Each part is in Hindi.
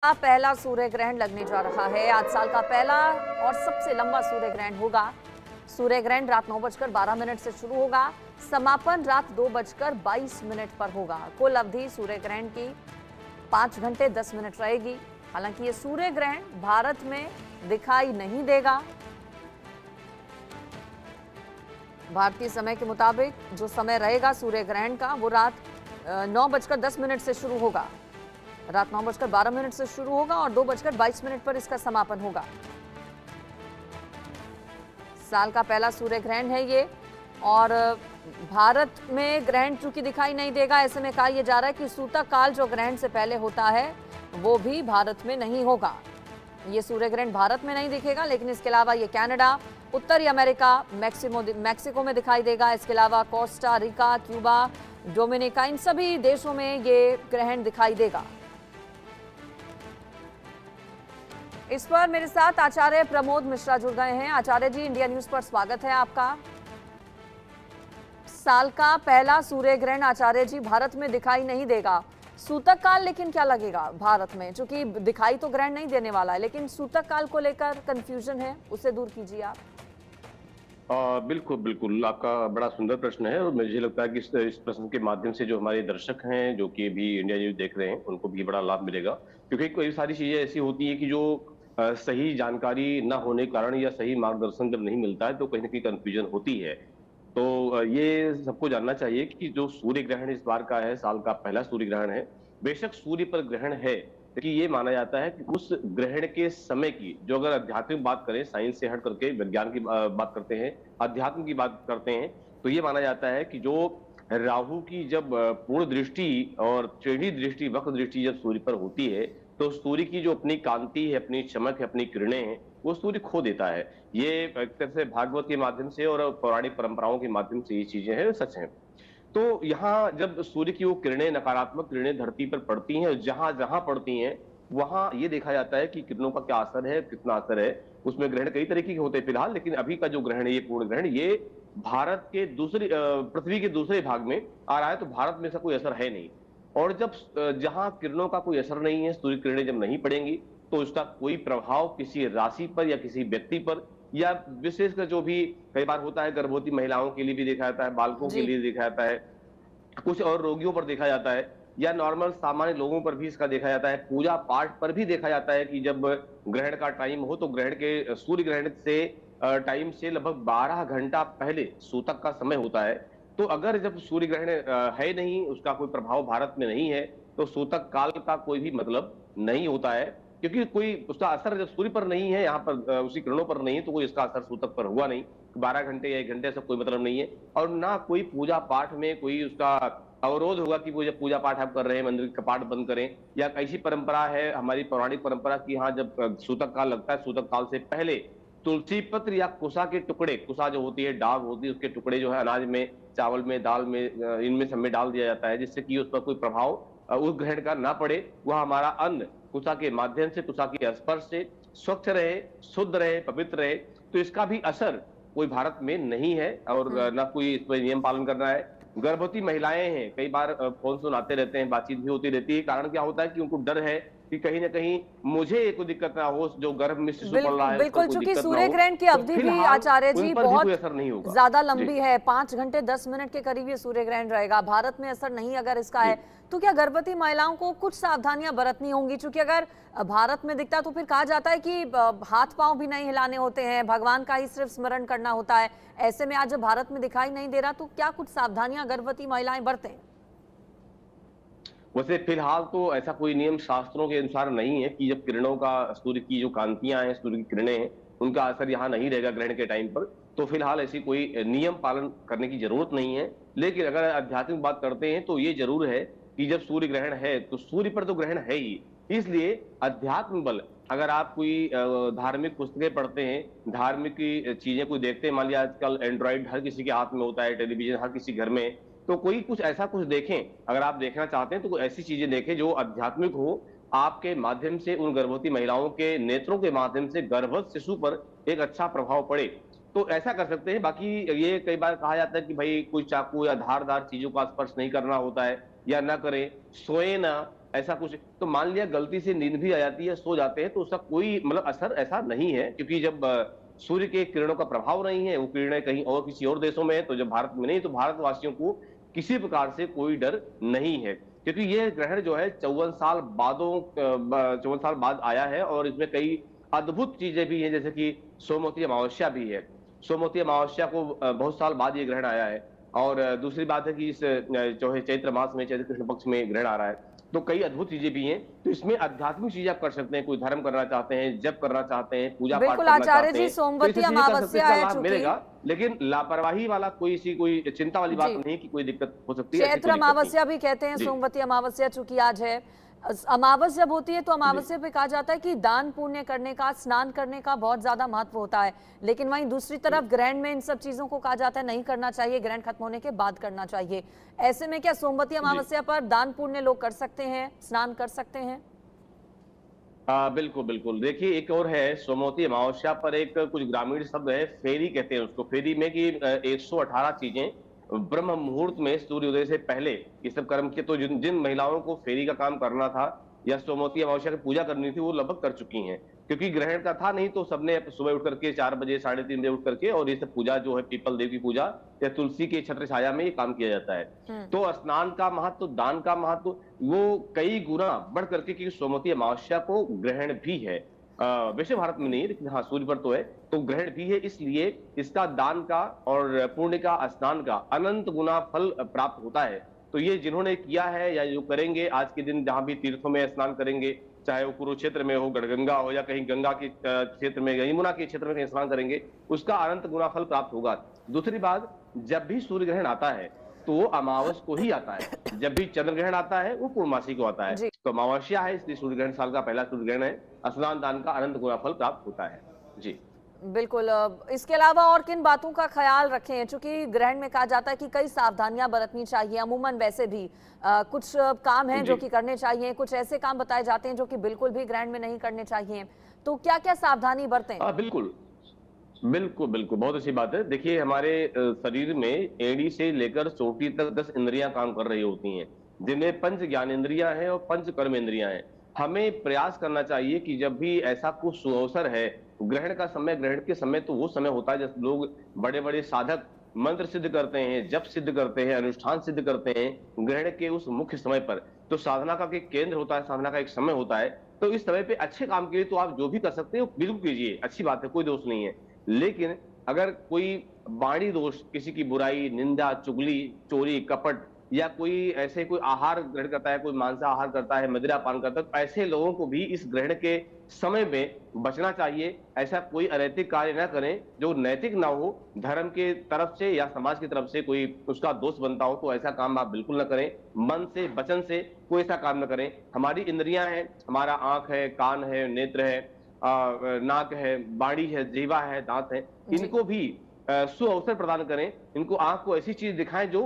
का पहला सूर्य ग्रहण लगने जा रहा है। आज साल का पहला और सबसे लंबा सूर्य ग्रहण होगा। सूर्य ग्रहण रात 9:12 से शुरू होगा। समापन रात 2:22 पर होगा। कुल अवधि सूर्य ग्रहण की 5 घंटे 10 मिनट रहेगी। हालांकि ये सूर्य ग्रहण भारत में दिखाई नहीं देगा। भारतीय समय के मुताबिक जो समय रहेगा सूर्य ग्रहण का वो रात 9:10 से शुरू होगा। रात 9:12 से शुरू होगा और 2:22 पर इसका समापन होगा। साल का पहला सूर्य ग्रहण है ये, और भारत में ग्रहण चूंकि दिखाई नहीं देगा, ऐसे में कहा यह जा रहा है कि सूतक काल जो ग्रहण से पहले होता है वो भी भारत में नहीं होगा। ये सूर्य ग्रहण भारत में नहीं दिखेगा, लेकिन इसके अलावा ये कनाडा, उत्तरी अमेरिका, मैक्सिको में दिखाई देगा। इसके अलावा कोस्टा रिका, क्यूबा, डोमिनिका, इन सभी देशों में ये ग्रहण दिखाई देगा। इस पर मेरे साथ आचार्य प्रमोद मिश्रा जुड़ गए हैं। आचार्य जी, इंडिया न्यूज पर स्वागत है आपका। साल का पहला सूर्य ग्रहण आचार्य जी भारत में दिखाई नहीं देगा। सूतक काल लेकिन क्या लगेगा भारत में? क्योंकि दिखाई तो ग्रहण नहीं देने वाला है, लेकिन सूतक काल को लेकर कंफ्यूजन है, उसे दूर कीजिए आप। बिल्कुल बिल्कुल, आपका बड़ा सुंदर प्रश्न है और मुझे लगता है कि इस प्रश्न के माध्यम से जो हमारे दर्शक हैं, जो कि भी इंडिया न्यूज देख रहे हैं, उनको भी बड़ा लाभ मिलेगा। क्योंकि कई सारी चीजें ऐसी होती हैं कि जो सही जानकारी ना होने के कारण या सही मार्गदर्शन जब नहीं मिलता है तो कहीं ना कहीं कंफ्यूजन होती है। तो ये सबको जानना चाहिए कि जो सूर्य ग्रहण इस बार का है, साल का पहला सूर्य ग्रहण है। बेशक सूर्य पर ग्रहण है, लेकिन ये माना जाता है कि उस ग्रहण के समय की, जो अगर आध्यात्मिक बात करें, साइंस से हट करके विज्ञान की बात करते हैं, अध्यात्म की बात करते हैं, तो ये माना जाता है कि जो राहु की जब पूर्ण दृष्टि और टेढ़ी दृष्टि, वक्र दृष्टि जब सूर्य पर होती है, तो सूर्य की जो अपनी कांति है, अपनी चमक है, अपनी किरणें हैं, वो सूर्य खो देता है। ये एक तरह से भागवत के माध्यम से और पौराणिक परंपराओं के माध्यम से ये चीजें हैं, सच हैं। तो यहाँ जब सूर्य की वो किरणें, नकारात्मक किरणें धरती पर पड़ती हैं, जहां जहां पड़ती हैं वहां ये देखा जाता है कि किरणों का क्या असर है, कितना असर है। उसमें ग्रहण कई तरीके के होते हैं फिलहाल, लेकिन अभी का जो ग्रहण है, ये पूर्ण ग्रहण, ये भारत के पृथ्वी के दूसरे भाग में आ रहा है, तो भारत में ऐसा कोई असर है नहीं। और जब जहां किरणों का कोई असर नहीं है, सूर्य किरणें जब नहीं पड़ेंगी, तो उसका कोई प्रभाव किसी राशि पर या किसी व्यक्ति पर, या विशेषकर जो भी कई बार होता है, गर्भवती महिलाओं के लिए भी देखा जाता है, बालकों के जी। लिए देखा जाता है, कुछ और रोगियों पर देखा जाता है, या नॉर्मल सामान्य लोगों पर भी इसका देखा जाता है, पूजा पाठ पर भी देखा जाता है कि जब ग्रहण का टाइम हो तो ग्रहण के सूर्य ग्रहण से टाइम से लगभग 12 घंटा पहले सूतक का समय होता है। तो अगर जब सूर्य ग्रहण है नहीं, उसका कोई प्रभाव भारत में नहीं है, तो सूतक काल का कोई भी मतलब नहीं होता है। क्योंकि कोई उसका असर जब सूर्य पर नहीं है, यहाँ पर उसी किरणों पर नहीं है, तो कोई इसका असर सूतक पर हुआ नहीं। 12 घंटे या 1 घंटे से कोई मतलब नहीं है। और ना कोई पूजा पाठ में कोई उसका अवरोध होगा कि वो जब पूजा पाठ आप कर रहे हैं, मंदिर के कपाट बंद करें, या ऐसी परंपरा है हमारी पौराणिक परंपरा की, हाँ, जब सूतक काल लगता है, सूतक काल से पहले तुलसी पत्र या कुसा के टुकड़े, कुसा जो होती है, डाग होती है, उसके टुकड़े जो है अनाज में, चावल में, दाल में, इनमें सब में डाल दिया जाता है, जिससे कि उस पर कोई प्रभाव उस ग्रहण का ना पड़े। वह हमारा अन्न कुसा के माध्यम से, कुसा के स्पर्श से स्वच्छ रहे, शुद्ध रहे, पवित्र रहे। तो इसका भी असर कोई भारत में नहीं है, और ना कोई इस पर नियम पालन करना है। गर्भवती महिलाएं हैं, कई बार फोन सुनाते रहते हैं, बातचीत भी होती रहती है। कारण क्या होता है कि उनको डर है कि कहीं ना कहीं मुझे कोई दिक्कत ना हो, जो गर्भ में शिशु पल रहा बिल्कुल है उस पर बिल्कुल, कोई चूंकि दिक्कत ना सूर्य हो। ग्रहण की तो अवधि भी फिलहाल आचार्य उन जी पर भी कोई बहुत असर नहीं होगा ज्यादा जी। लंबी है। 5 घंटे 10 मिनट के करीब ये सूर्य ग्रहण रहेगा। भारत में असर नहीं अगर इसका जी है, तो क्या गर्भवती महिलाओं को कुछ सावधानियां बरतनी होंगी? क्योंकि अगर भारत में दिखता तो फिर कहा जाता है कि हाथ पांव भी नहीं हिलाने होते हैं, भगवान का ही सिर्फ स्मरण करना होता है। ऐसे में आज जब भारत में दिखाई नहीं दे रहा, तो क्या कुछ सावधानियां गर्भवती महिलाएं बरतें? वैसे फिलहाल तो ऐसा कोई नियम शास्त्रों के अनुसार नहीं है कि जब किरणों का, सूर्य की जो कांतियां हैं, सूर्य की किरणें हैं, उनका असर यहाँ नहीं रहेगा ग्रहण के टाइम पर। तो फिलहाल ऐसी कोई नियम पालन करने की जरूरत नहीं है। लेकिन अगर आध्यात्मिक बात करते हैं तो ये जरूर है कि जब सूर्य ग्रहण है तो सूर्य पर तो ग्रहण है ही, इसलिए अध्यात्म बल, अगर आप कोई धार्मिक पुस्तकें पढ़ते हैं, धार्मिक की चीजें कोई देखते हैं, मान लिया आजकल एंड्रॉइड हर किसी के हाथ में होता है, टेलीविजन हर किसी घर में, तो कोई कुछ ऐसा कुछ देखें। अगर आप देखना चाहते हैं तो कोई ऐसी चीजें देखें जो आध्यात्मिक हो, आपके माध्यम से उन गर्भवती महिलाओं के नेत्रों के माध्यम से गर्भस्थ शिशु पर एक अच्छा प्रभाव पड़े, तो ऐसा कर सकते हैं। बाकी ये कई बार कहा जाता है कि भाई कोई चाकू या धारदार चीजों का स्पर्श नहीं करना होता है, या ना करें, सोए ना, ऐसा कुछ तो मान लिया गलती से नींद भी आ जाती है, सो जाते हैं, तो उसका कोई मतलब असर ऐसा नहीं है, क्योंकि जब सूर्य के किरणों का प्रभाव नहीं है, वो किरणें कहीं और किसी और देशों में है, तो जब भारत में नहीं, तो भारतवासियों को किसी प्रकार से कोई डर नहीं है, क्योंकि ये ग्रहण जो है 54 साल बाद आया है और इसमें कई अद्भुत चीजें भी हैं, जैसे कि सोमवती अमावस्या भी है। सोमवती अमावस्या को बहुत साल बाद ये ग्रहण आया है। और दूसरी बात है कि इस जो है चैत्र मास में, चैत्र कृष्ण पक्ष में ग्रहण आ रहा है, तो कई अद्भुत चीजें भी हैं। तो इसमें आध्यात्मिक चीजें आप कर सकते हैं, कोई धर्म करना चाहते हैं, जप करना चाहते हैं, पूजा पाठ बिल्कुल करना आचार्य चाहते जी, हैं, तो सोमवती ऐसी चीजें कर सकते हैं, अमावस्या इसका है लाभ चूंकि। मिलेगा। लेकिन लापरवाही वाला कोई चिंता वाली बात जी, नहीं है कि कोई दिक्कत हो सकती है, ऐसी चैत्र कोई दिक्कत नहीं अमावस्या भी कहते हैं, है। जी, सोमवती अमावस्या चूंकि आज है। अमावस जब होती है तो जी। अमावस्या पे कहा जाता है कि दान पुण्य करने का, स्नान करने का बहुत ज्यादा महत्व होता है, लेकिन वहीं दूसरी तरफ ग्रहण में इन सब चीजों को कहा जाता है नहीं करना चाहिए, ग्रहण खत्म होने के बाद करना चाहिए। ऐसे में क्या सोमवती जी। अमावस्या पर दान पुण्य लोग कर सकते हैं, स्नान कर सकते हैं? बिल्कुल, बिल्कुल। देखिए, एक और है सोमवती अमावस्या पर एक कुछ ग्रामीण शब्द है, फेरी कहते हैं उसको। फेरी में कि 118 चीज़ें ब्रह्म मुहूर्त में सूर्योदय से पहले ये सब कर्म किए, तो जिन जिन महिलाओं को फेरी का काम करना था या सोमवती अमावस्या की पूजा करनी थी, वो लगभग कर चुकी हैं। क्योंकि ग्रहण का था नहीं, तो सबने सुबह उठ करके 4 बजे, साढ़े 3 बजे उठ करके और ये सब पूजा जो है पीपल देव की पूजा या तुलसी के छत्र छाया में ये काम किया जाता है। हम्म। तो स्नान का महत्व, दान का महत्व वो कई गुना बढ़ करके, क्योंकि सोमवती अमावस्या को ग्रहण भी है। वैसे भारत में नहीं, लेकिन हाँ सूर्य पर तो है, तो ग्रहण भी है, इसलिए इसका दान का और पुण्य का, स्नान का अनंत गुना फल प्राप्त होता है। तो ये जिन्होंने किया है या जो करेंगे आज के दिन, जहां भी तीर्थों में स्नान करेंगे, चाहे वो कुरुक्षेत्र में हो, गढ़गंगा हो, या कहीं गंगा के क्षेत्र में, यमुना के क्षेत्र में कहीं स्नान करेंगे, उसका अनंत गुना फल प्राप्त होगा। दूसरी बात, जब भी सूर्य ग्रहण आता है तो वो अमावस को ही आता है। जब भी चंद्र ग्रहण आता है वो पूर्णमासी को आता है। जी, तो अमावस्या है, इसलिए सूर्य ग्रहण साल का पहला सूर्य ग्रहण है। स्नान दान का अनंत गुना फल प्राप्त होता है। जी। बिल्कुल। इसके अलावा और किन बातों का ख्याल रखें, चूंकि ग्रहण में कहा जाता है कि कई सावधानियां बरतनी चाहिए, अमूमन वैसे भी कुछ काम हैं जो जी। कि करने चाहिए, कुछ ऐसे काम बताए जाते हैं जो कि बिल्कुल भी ग्रहण में नहीं करने चाहिए, तो क्या क्या सावधानी बरतें? बिल्कुल। बिल्कुल, बिल्कुल, बहुत अच्छी बात है। देखिए, हमारे शरीर में एड़ी से लेकर चोटी तक 10 इंद्रियाँ काम कर रही होती हैं, जिनमें पंच ज्ञानेंद्रियाँ हैं और पंच कर्मेंद्रियाँ हैं। हमें प्रयास करना चाहिए कि जब भी ऐसा कुछ सुअवसर है, ग्रहण का समय, ग्रहण के समय तो वो समय होता है जब लोग बड़े-बड़े साधक मंत्र सिद्ध करते हैं, जप सिद्ध करते हैं, अनुष्ठान सिद्ध करते हैं, ग्रहण के उस मुख्य समय पर। तो साधना का एक केंद्र होता है, साधना का एक समय होता है। तो इस समय पे अच्छे काम के लिए तो आप जो भी कर सकते हो, बिल्कुल कीजिए, अच्छी बात है, कोई दोष नहीं है। लेकिन अगर कोई वाणी दोष, किसी की बुराई, निंदा, चुगली, चोरी, कपट, या कोई ऐसे कोई आहार ग्रहण करता है, कोई मांसाहार करता है, मदिरा पान करता है, तो ऐसे लोगों को भी इस ग्रहण के समय में बचना चाहिए। ऐसा कोई अनैतिक कार्य न करें जो नैतिक ना हो, धर्म के तरफ से या समाज की तरफ से कोई उसका दोष बनता हो, तो ऐसा काम आप बिल्कुल न करें। मन से, वचन से कोई ऐसा काम न करें। हमारी इंद्रियां हैं, हमारा आंख है, कान है, नेत्र है, नाक है, वाणी है, जीवा है, दांत है, जी, इनको भी सुअवसर प्रदान करें। इनको, आंख को ऐसी चीज दिखाएं जो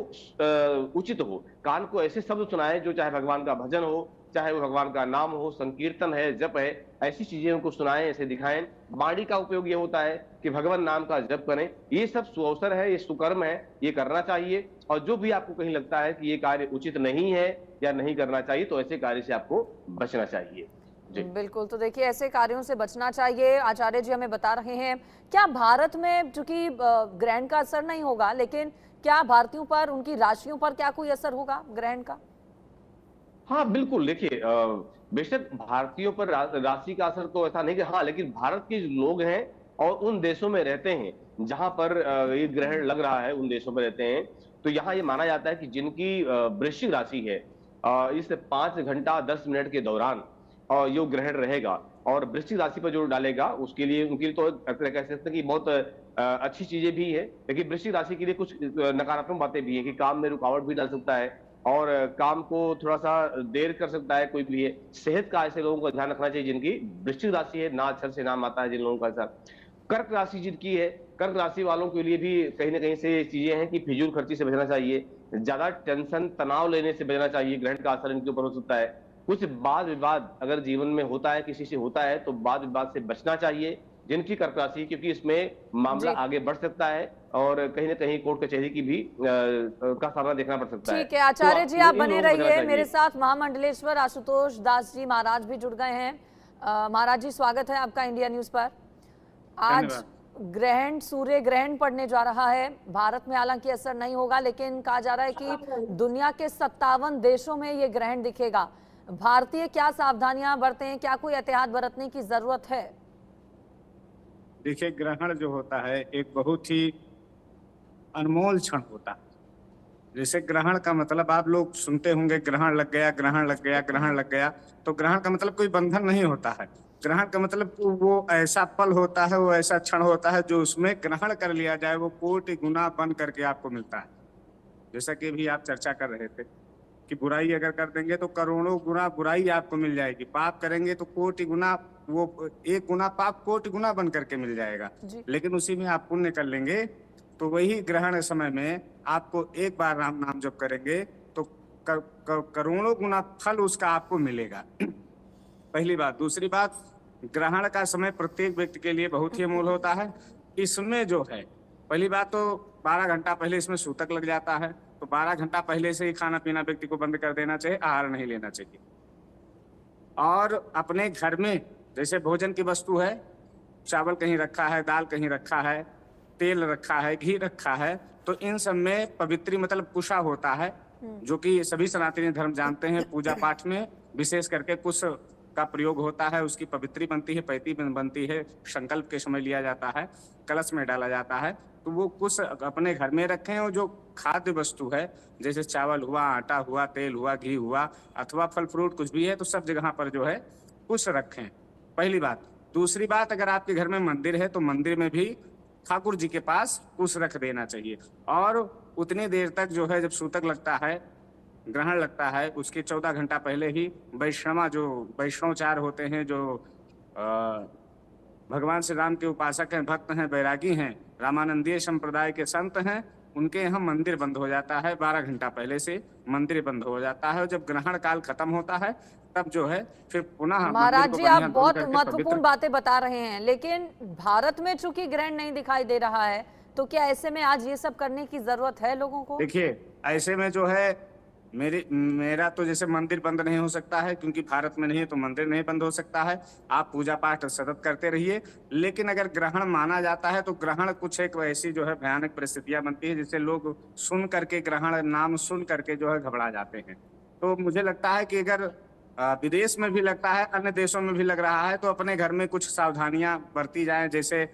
उचित हो, कान को ऐसे शब्द सुनाएं जो, चाहे भगवान का भजन हो, चाहे वो भगवान का नाम हो, संकीर्तन है, जप है, ऐसी चीजें उनको सुनाएं, ऐसे दिखाएं। वाणी का उपयोग ये होता है कि भगवान नाम का जप करें। ये सब सुअवसर है, ये सुकर्म है, ये करना चाहिए। और जो भी आपको कहीं लगता है कि ये कार्य उचित नहीं है या नहीं करना चाहिए, तो ऐसे कार्य से आपको बचना चाहिए। जी। बिल्कुल। तो देखिए, ऐसे कार्यों से बचना चाहिए, आचार्य जी हमें बता रहे हैं। क्या भारत में, चूंकि ग्रहण का असर नहीं होगा, लेकिन क्या भारतीयों पर, उनकी राशियों पर क्या कोई असर होगा ग्रहण का? हाँ, बिल्कुल। देखिए, बेशक भारतीयों पर राशि का असर तो ऐसा नहीं कि, हाँ, लेकिन भारत के जो लोग हैं और उन देशों में रहते हैं जहां पर ये ग्रहण लग रहा है, उन देशों में रहते हैं, तो यहाँ ये माना जाता है कि जिनकी वृश्चिक राशि है, इस 5 घंटा 10 मिनट के दौरान यो ग्रहण रहेगा, और वृश्चिक राशि पर जो डालेगा उसके लिए, उनके लिए तो कह सकते हैं कि बहुत अच्छी चीजें भी है, लेकिन वृश्चिक राशि के लिए कुछ नकारात्मक बातें भी है कि काम में रुकावट भी डाल सकता है और काम को थोड़ा सा देर कर सकता है, कोई भी है। सेहत का ऐसे लोगों को ध्यान रखना चाहिए जिनकी वृश्चिक राशि है, ना अक्षर से नाम आता है जिन लोगों का ऐसा। कर्क राशि जिनकी है, कर्क राशि वालों के लिए भी कहीं ना कहीं से चीजें हैं कि फिजूल खर्ची से बचना चाहिए, ज्यादा टेंशन, तनाव लेने से बचना चाहिए। ग्रहण का असर इनके ऊपर हो सकता है। कुछ वाद विवाद अगर जीवन में होता है, किसी से होता है, तो वाद विवाद से बचना चाहिए। जिनकी कर्करासी, क्योंकि इसमें मामला जी। आगे बढ़ सकता है और कहीं न कहीं कोर्ट कचहरी की भी का सामना देखना पड़ सकता है। ठीक है, तो आचार्य जी आपको आप इन बने लोगों को बचना रहिए। मेरे चाहिए। साथ महामंडलेश्वर आशुतोष दास जी महाराज भी जुड़ गए हैं। महाराज जी स्वागत है आपका इंडिया न्यूज पर। आज धन्यवाद। ग्रहण, सूर्य ग्रहण पड़ने जा रहा है। भारत में हालांकि असर नहीं होगा, लेकिन कहा जा रहा है कि दुनिया के 57 देशों में ये ग्रहण दिखेगा। भारतीय क्या सावधानियां बरतें, क्या कोई एहतियात बरतने की जरूरत है? देखिए, ग्रहण जो होता है एक बहुत ही अनमोल क्षण होता है। जैसे ग्रहण का मतलब आप लोग सुनते होंगे, ग्रहण लग गया, ग्रहण लग गया, ग्रहण लग गया। तो ग्रहण का मतलब कोई बंधन नहीं होता है। ग्रहण का मतलब वो ऐसा पल होता है, वो ऐसा क्षण होता है जो उसमें ग्रहण कर लिया जाए, वो कोटि गुना बन करके आपको मिलता है। जैसा कि भी आप चर्चा कर रहे थे कि बुराई अगर कर देंगे तो करोड़ों गुना बुराई आपको मिल जाएगी, पाप करेंगे तो कोटि गुना, वो एक गुना पाप कोटि गुना बन करके मिल जाएगा। जी। लेकिन उसी में आप पुण्य कर लेंगे तो वही ग्रहण समय में आपको एक बार राम नाम जप करेंगे तो करोड़ों गुना फल उसका आपको मिलेगा। पहली बात। दूसरी बात, ग्रहण का समय प्रत्येक व्यक्ति के लिए बहुत ही अमूल्य होता है। इसमें जो है, पहली बात तो 12 घंटा पहले इसमें सूतक लग जाता है, तो 12 घंटा पहले से ही खाना पीना व्यक्ति को बंद कर देना चाहिए, आहार नहीं लेना चाहिए। और अपने घर में जैसे भोजन की वस्तु है, चावल कहीं रखा है, दाल कहीं रखा है, तेल रखा है, घी रखा है, तो इन सब में पवित्री मतलब कुशा होता है, जो कि सभी सनातनी धर्म जानते हैं। पूजा पाठ में विशेष करके कुश का प्रयोग होता है, उसकी पवित्री बनती है, पैती बनती है, संकल्प के समय लिया जाता है, कलश में डाला जाता है। तो वो कुछ अपने घर में रखें, और जो खाद्य वस्तु है जैसे चावल हुआ, आटा हुआ, तेल हुआ, घी हुआ, अथवा फल फ्रूट कुछ भी है, तो सब जगह पर जो है कुछ रखें। पहली बात। दूसरी बात, अगर आपके घर में मंदिर है तो मंदिर में भी ठाकुर जी के पास कुछ रख देना चाहिए। और उतनी देर तक जो है, जब सूतक लगता है, ग्रहण लगता है, उसके 14 घंटा पहले ही वैष्णवचार होते हैं, जो भगवान श्री राम के उपासक हैं, भक्त हैं, बैरागी हैं, रामानंदीय संप्रदाय के संत हैं, उनके यहाँ मंदिर बंद हो जाता है। 12 घंटा पहले से मंदिर बंद हो जाता है, और जब ग्रहण काल खत्म होता है तब जो है फिर पुनः मंदिर महाराज को जी आप बढ़िया धो बहुत करके महत्वपूर्ण पवित्र। बातें बता रहे हैं, लेकिन भारत में चूंकि ग्रहण नहीं दिखाई दे रहा है, तो क्या ऐसे में आज ये सब करने की जरूरत है लोगों को? देखिए, ऐसे में जो है मेरा तो जैसे मंदिर बंद नहीं हो सकता है, क्योंकि भारत में नहीं है तो मंदिर नहीं बंद हो सकता है। आप पूजा पाठ सतत करते रहिए। लेकिन अगर ग्रहण माना जाता है तो ग्रहण कुछ एक ऐसी जो है भयानक परिस्थितियां बनती है, जिससे लोग सुन करके, ग्रहण नाम सुन करके जो है घबरा जाते हैं। तो मुझे लगता है कि अगर विदेश में भी लगता है, अन्य देशों में भी लग रहा है, तो अपने घर में कुछ सावधानियां बरती जाएं। जैसे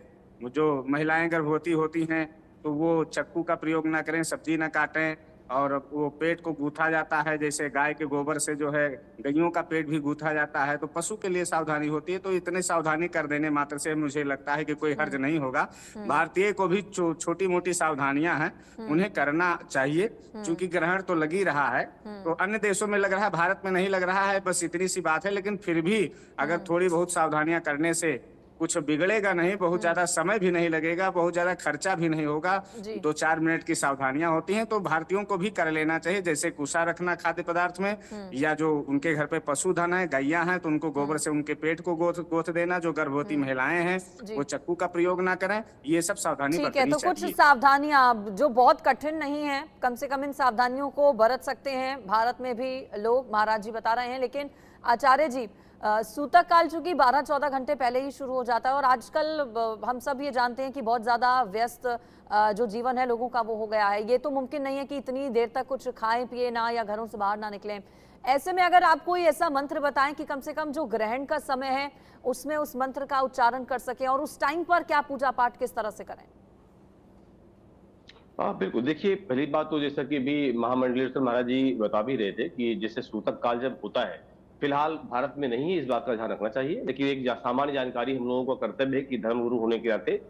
जो महिलाएं गर्भवती होती हैं तो वो चक्कू का प्रयोग ना करें, सब्जी ना काटें, और वो पेट को गूथा जाता है, जैसे गाय के गोबर से जो है गइयों का पेट भी गूथा जाता है, तो पशु के लिए सावधानी होती है। तो इतने सावधानी कर देने मात्र से मुझे लगता है कि कोई हर्ज नहीं होगा। भारतीय को भी छोटी मोटी सावधानियां हैं, उन्हें करना चाहिए, क्योंकि ग्रहण तो लग ही रहा है। तो अन्य देशों में लग रहा है, भारत में नहीं लग रहा है, बस इतनी सी बात है। लेकिन फिर भी अगर थोड़ी बहुत सावधानियां करने से कुछ बिगड़ेगा नहीं, बहुत ज्यादा समय भी नहीं लगेगा, बहुत ज्यादा खर्चा भी नहीं होगा। जी। 2-4 मिनट की सावधानियां होती हैं, तो भारतीयों को भी कर लेना चाहिए। जैसे कुशा रखना खाद्य पदार्थ में, या जो उनके घर पे पशुधन है, गैया हैं, तो उनको गोबर से उनके पेट को गोथ देना। जो गर्भवती महिलाएं हैं वो चक्कू का प्रयोग ना करें। ये सब सावधानी ठीक है, बरतनी तो कुछ चाहिए। सावधानियां जो बहुत कठिन नहीं है, कम से कम इन सावधानियों को बरत सकते हैं भारत में भी लोग, महाराज जी बता रहे हैं। लेकिन आचार्य जी, सूतक काल चूंकि 12-14 घंटे पहले ही शुरू हो जाता है, और आजकल हम सब ये जानते हैं कि बहुत ज्यादा व्यस्त जो जीवन है लोगों का वो हो गया है। ये तो मुमकिन नहीं है कि इतनी देर तक कुछ खाएं पिए ना, या घरों से बाहर ना निकलें। ऐसे में अगर आप कोई ऐसा मंत्र बताएं कि कम से कम जो ग्रहण का समय है उसमें उस मंत्र का उच्चारण कर सकें, और उस टाइम पर क्या पूजा पाठ किस तरह से करें? हाँ बिल्कुल। देखिए, पहली बात तो जैसा कि भी महामंडलेश्वर महाराज जी बता भी रहे थे कि जैसे सूतक काल जब होता है, फिलहाल भारत में नहीं, इस बात का ध्यान रखना चाहिए। लेकिन एक सामान्य जानकारी हम लोगों का कर्तव्य है कि धर्मगुरु होने के नाते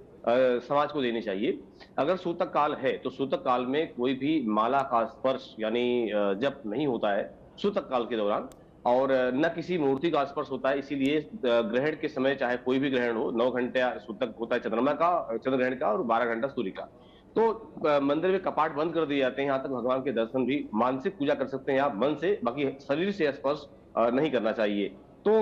समाज को देनी चाहिए। अगर सूतक काल है तो सूतक काल में कोई भी माला का स्पर्श यानी जप नहीं होता है सूतक काल के दौरान, और न किसी मूर्ति का स्पर्श होता है। इसीलिए ग्रहण के समय चाहे कोई भी ग्रहण हो, 9 घंटे सूतक होता है चंद्रमा का, चंद्र ग्रहण का, और 12 घंटा सूर्य का। तो मंदिर में कपाट बंद कर दिए जाते हैं, यहाँ तक भगवान के दर्शन भी, मानसिक पूजा कर सकते हैं आप मन से, बाकी शरीर से स्पर्श नहीं करना चाहिए। तो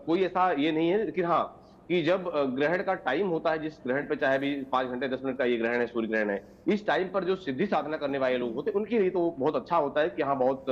कोई ऐसा ये नहीं है। लेकिन हाँ, कि जब ग्रहण का टाइम होता है, जिस ग्रहण पे चाहे भी 5 घंटे 10 मिनट का ये ग्रहण है, सूर्य ग्रहण है, इस टाइम पर जो सिद्धि साधना करने वाले लोग होते हैं, उनके लिए तो बहुत अच्छा होता है कि हाँ, बहुत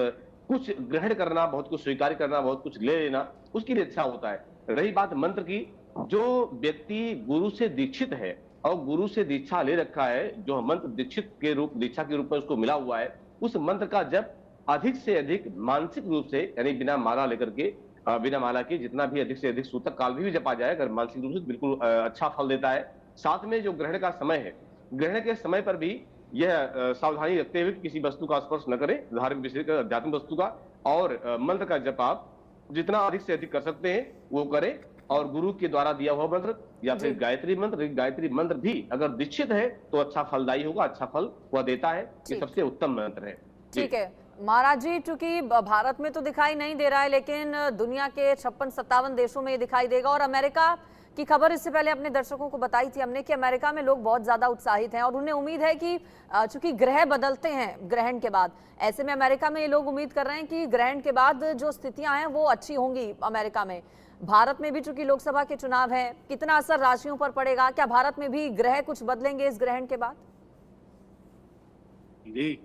कुछ ग्रहण करना, बहुत कुछ स्वीकार करना, बहुत कुछ ले लेना, उसके लिए अच्छा होता है। रही बात मंत्र की, जो व्यक्ति गुरु से दीक्षित है और गुरु से दीक्षा ले रखा है, जो मंत्र दीक्षा के रूप में उसको मिला हुआ है, उस मंत्र का जप अधिक से अधिक मानसिक रूप से, यानी बिना माला लेकर के, बिना माला के जितना भी अधिक से अधिक सूतक काल भी जपा जाए, अगर मानसिक रूप से, बिल्कुल अच्छा फल देता है। साथ में जो ग्रहण का समय है, ग्रहण के समय पर भी यह सावधानी रखते हुए किसी वस्तु का स्पर्श न करें, धार्मिक विषय का, आध्यात्मिक वस्तु का, और मंत्र का जप आप जितना अधिक से अधिक कर सकते हैं वो करें। और गुरु के द्वारा दिया हुआ मंत्र या फिर गायत्री मंत्र भी अगर दीक्षित है तो अच्छा फलदायी होगा, अच्छा फल वह देता है। ये सबसे उत्तम मंत्र है। ठीक है महाराज जी, चूंकि भारत में तो दिखाई नहीं दे रहा है, लेकिन दुनिया के 56-57 देशों में ये दिखाई देगा। और अमेरिका की खबर इससे पहले अपने दर्शकों को बताई थी हमने कि अमेरिका में लोग बहुत ज्यादा उत्साहित हैं और उन्हें उम्मीद है कि चूंकि ग्रह बदलते हैं ग्रहण के बाद, ऐसे में अमेरिका में ये लोग उम्मीद कर रहे हैं कि ग्रहण के बाद जो स्थितियां हैं वो अच्छी होंगी अमेरिका में। भारत में भी चूंकि लोकसभा के चुनाव है, कितना असर राशियों पर पड़ेगा? क्या भारत में भी ग्रह कुछ बदलेंगे इस ग्रहण के बाद? जी,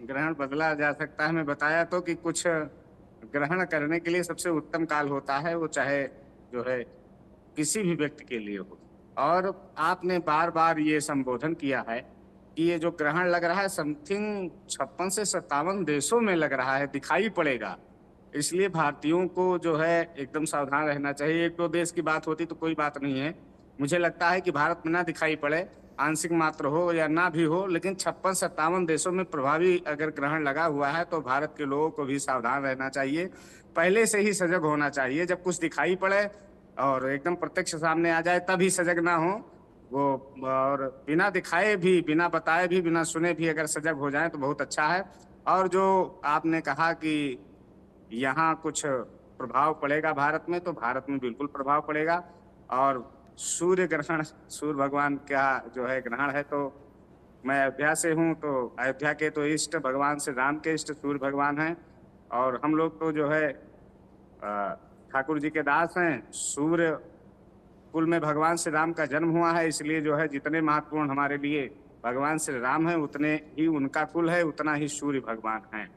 ग्रहण बदला जा सकता है। मैं बताया तो कि कुछ ग्रहण करने के लिए सबसे उत्तम काल होता है, वो चाहे जो है किसी भी व्यक्ति के लिए हो। और आपने बार बार ये संबोधन किया है कि ये जो ग्रहण लग रहा है समथिंग 56 से 57 देशों में लग रहा है, दिखाई पड़ेगा। इसलिए भारतीयों को जो है एकदम सावधान रहना चाहिए। एक दो देश की बात होती तो कोई बात नहीं है। मुझे लगता है कि भारत में ना दिखाई पड़े, आंशिक मात्र हो या ना भी हो, लेकिन 56-57 देशों में प्रभावी अगर ग्रहण लगा हुआ है तो भारत के लोगों को भी सावधान रहना चाहिए, पहले से ही सजग होना चाहिए। जब कुछ दिखाई पड़े और एकदम प्रत्यक्ष सामने आ जाए तभी सजग ना हो वो, और बिना दिखाए भी, बिना बताए भी, बिना सुने भी अगर सजग हो जाए तो बहुत अच्छा है। और जो आपने कहा कि यहाँ कुछ प्रभाव पड़ेगा भारत में, तो भारत में बिल्कुल प्रभाव पड़ेगा। और सूर्य ग्रहण, सूर्य भगवान का जो है ग्रहण है, तो मैं अयोध्या से हूँ, तो अयोध्या के तो इष्ट भगवान श्री राम के इष्ट सूर्य भगवान हैं। और हम लोग तो जो है ठाकुर जी के दास हैं। सूर्य कुल में भगवान श्री राम का जन्म हुआ है, इसलिए जो है जितने महत्वपूर्ण हमारे लिए भगवान श्री राम हैं, उतने ही उनका कुल है, उतना ही सूर्य भगवान हैं।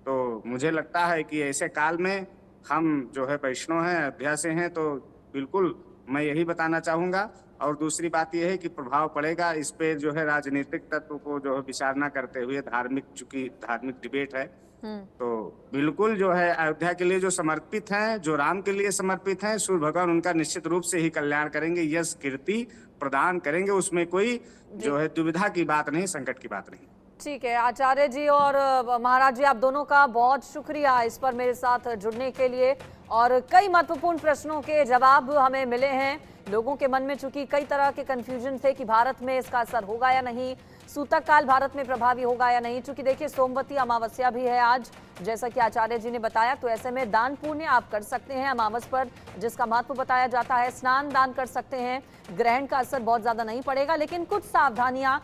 तो मुझे लगता है कि ऐसे काल में हम जो है वैष्णव हैं, अयोध्या से हैं, तो बिल्कुल मैं यही बताना चाहूंगा। और दूसरी बात यह है कि प्रभाव पड़ेगा इस पे जो है राजनीतिक तत्व को जो है विचारणा करते हुए, धार्मिक, चूंकि धार्मिक डिबेट है, तो बिल्कुल जो है अयोध्या के लिए जो समर्पित हैं, जो राम के लिए समर्पित हैं, सूर्य भगवान उनका निश्चित रूप से ही कल्याण करेंगे, यश कीर्ति प्रदान करेंगे। उसमें कोई जो है दुविधा की बात नहीं, संकट की बात नहीं। ठीक है आचार्य जी और महाराज जी, आप दोनों का बहुत शुक्रिया इस पर मेरे साथ जुड़ने के लिए। और कई महत्वपूर्ण प्रश्नों के जवाब हमें मिले हैं। लोगों के मन में चूंकि कई तरह के कंफ्यूजन थे कि भारत में इसका असर होगा या नहीं, सूतक काल भारत में प्रभावी होगा या नहीं। चूंकि देखिए सोमवती अमावस्या भी है आज, जैसा कि आचार्य जी ने बताया, तो ऐसे में दान पुण्य आप कर सकते हैं अमावस पर, जिसका महत्व बताया जाता है। स्नान दान कर सकते हैं। ग्रहण का असर बहुत ज्यादा नहीं पड़ेगा, लेकिन कुछ सावधानियां